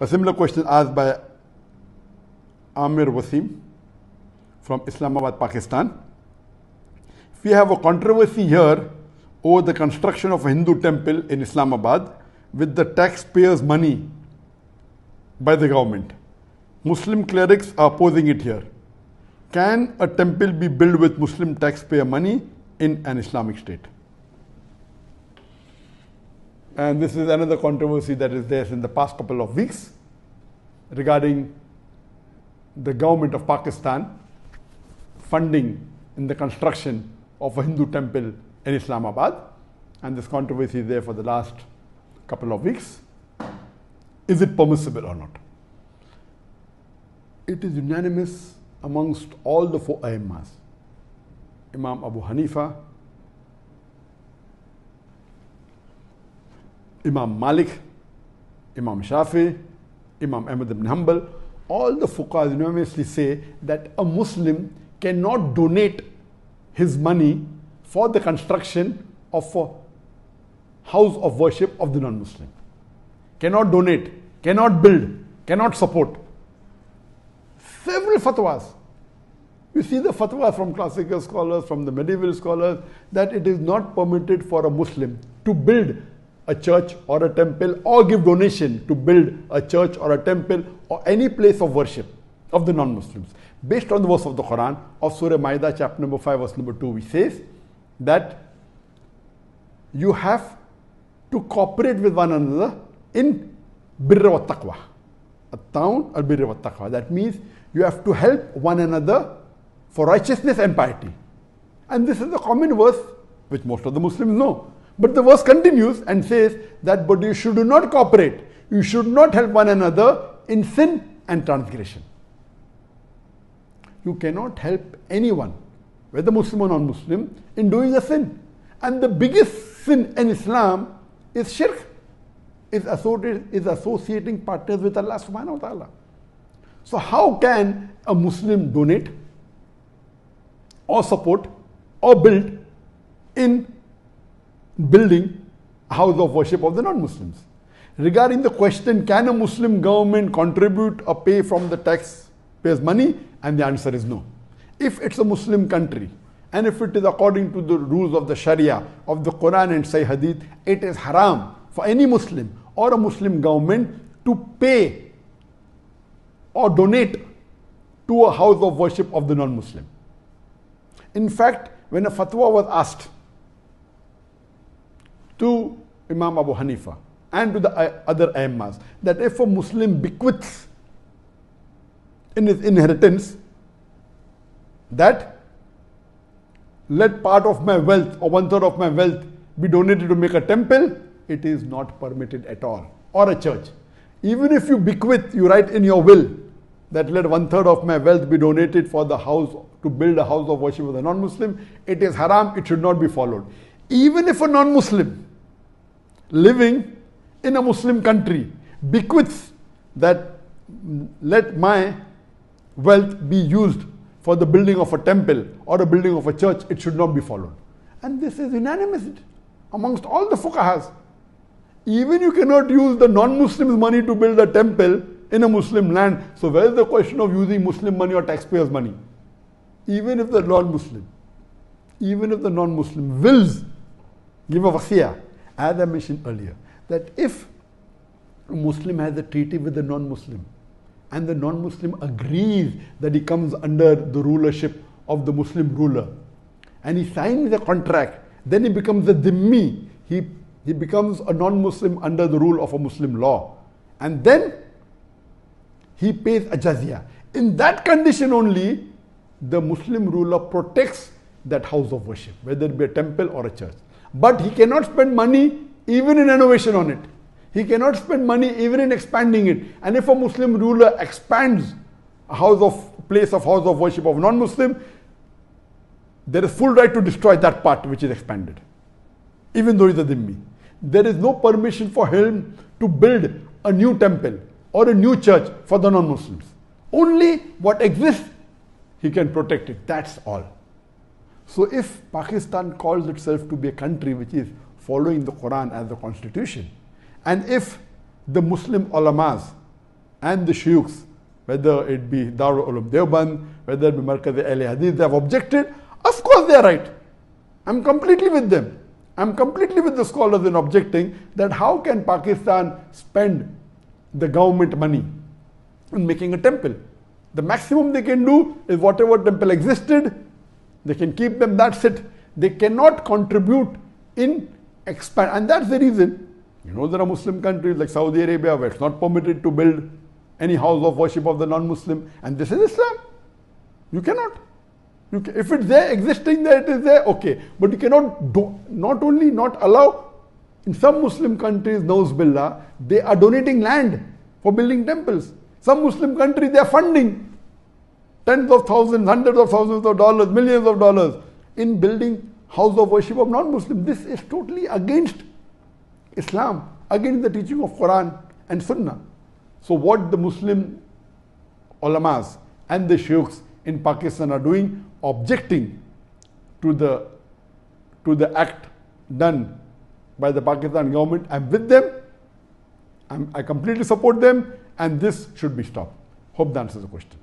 A similar question asked by Amir Wasim from Islamabad, Pakistan. We have a controversy here over the construction of a Hindu temple in Islamabad with the taxpayers' money by the government. Muslim clerics are opposing it here. Can a temple be built with Muslim taxpayer money in an Islamic state? And this is another controversy that is there in the past couple of weeks regarding the government of Pakistan funding in the construction of a Hindu temple in Islamabad. And this controversy is there for the last couple of weeks. Is it permissible or not? It is unanimous amongst all the four Aimmas. Imam Abu Hanifa, Imam Malik, Imam Shafi, Imam Ahmad ibn Hanbal, all the fuqahas unanimously say that a Muslim cannot donate his money for the construction of a house of worship of the non-Muslim. Cannot donate, cannot build, cannot support. Several fatwas. You see the fatwas from classical scholars, from the medieval scholars, that it is not permitted for a Muslim to build a church or a temple or give donation to build a church or a temple or any place of worship of the non-Muslims. Based on the verse of the Quran of Surah Ma'idah chapter number 5 verse number 2, which says that you have to cooperate with one another in birra wa taqwa. At-ta'awun al-birra wa taqwa. That means you have to help one another for righteousness and piety. And this is a common verse which most of the Muslims know. But the verse continues and says that but you should not cooperate. You should not help one another in sin and transgression. You cannot help anyone, whether Muslim or non-Muslim, in doing a sin. And the biggest sin in Islam is shirk, is associating partners with Allah subhanahu wa ta'ala. So how can a Muslim donate or support or build in building a house of worship of the non-Muslims? Regarding the question, can a Muslim government contribute or pay from the taxpayers' money? And the answer is no. If it's a Muslim country and if it is according to the rules of the Sharia, of the Quran and Sahih Hadith, it is haram for any Muslim or a Muslim government to pay or donate to a house of worship of the non-Muslim. In fact, when a fatwa was asked to Imam Abu Hanifa and to the other Aimmas that if a Muslim bequeaths in his inheritance that let part of my wealth or 1/3 of my wealth be donated to make a temple, it is not permitted at all, or a church. Even if you bequeath, you write in your will that let 1/3 of my wealth be donated for the house, to build a house of worship of the non-Muslim, it is haram, it should not be followed. Even if a non-Muslim living in a Muslim country bequeaths that let my wealth be used for the building of a temple or the building of a church, it should not be followed. And this is unanimous amongst all the fuqahas. Even you cannot use the non-Muslims' money to build a temple in a Muslim land. So where is the question of using Muslim money or taxpayers' money? Even if the non-Muslim wills give a wasiyah, as I mentioned earlier, that if a Muslim has a treaty with the non-Muslim and the non-Muslim agrees that he comes under the rulership of the Muslim ruler and he signs a contract, then he becomes a dhimmi. He becomes a non-Muslim under the rule of a Muslim law. And then he pays a jizya. In that condition only, the Muslim ruler protects that house of worship, whether it be a temple or a church. But he cannot spend money even in renovation on it. He cannot spend money even in expanding it. And if a Muslim ruler expands a place of house of worship of non-Muslim, there is full right to destroy that part which is expanded, even though he is a dhimmi. There is no permission for him to build a new temple or a new church for the non-Muslims. Only what exists, he can protect it. That's all. So if Pakistan calls itself to be a country which is following the Quran as the constitution, and if the Muslim ulamas and the shuyukhs, whether it be Darul Ulum Deoband, whether it be Markaz Ahle Hadith, they have objected. Of course they are right. I'm completely with them. I'm completely with the scholars in objecting that how can Pakistan spend the government money in making a temple? The maximum they can do is whatever temple existed, they can keep them, that's it. They cannot contribute in expand. And that's the reason, you know, there are Muslim countries like Saudi Arabia where it's not permitted to build any house of worship of the non-Muslim, and this is Islam. You cannot. If it's there, existing there, it is there, okay. But you cannot not only not allow, in some Muslim countries, Nauz Billah, they are donating land for building temples. Some Muslim countries, they are funding tens of thousands, hundreds of thousands of dollars, millions of dollars in building house of worship of non-Muslims. This is totally against Islam, against the teaching of Quran and Sunnah. So what the Muslim ulamas and the shuyukhs in Pakistan are doing, objecting to the act done by the Pakistan government, I'm with them, I completely support them, and this should be stopped. Hope that answers the question.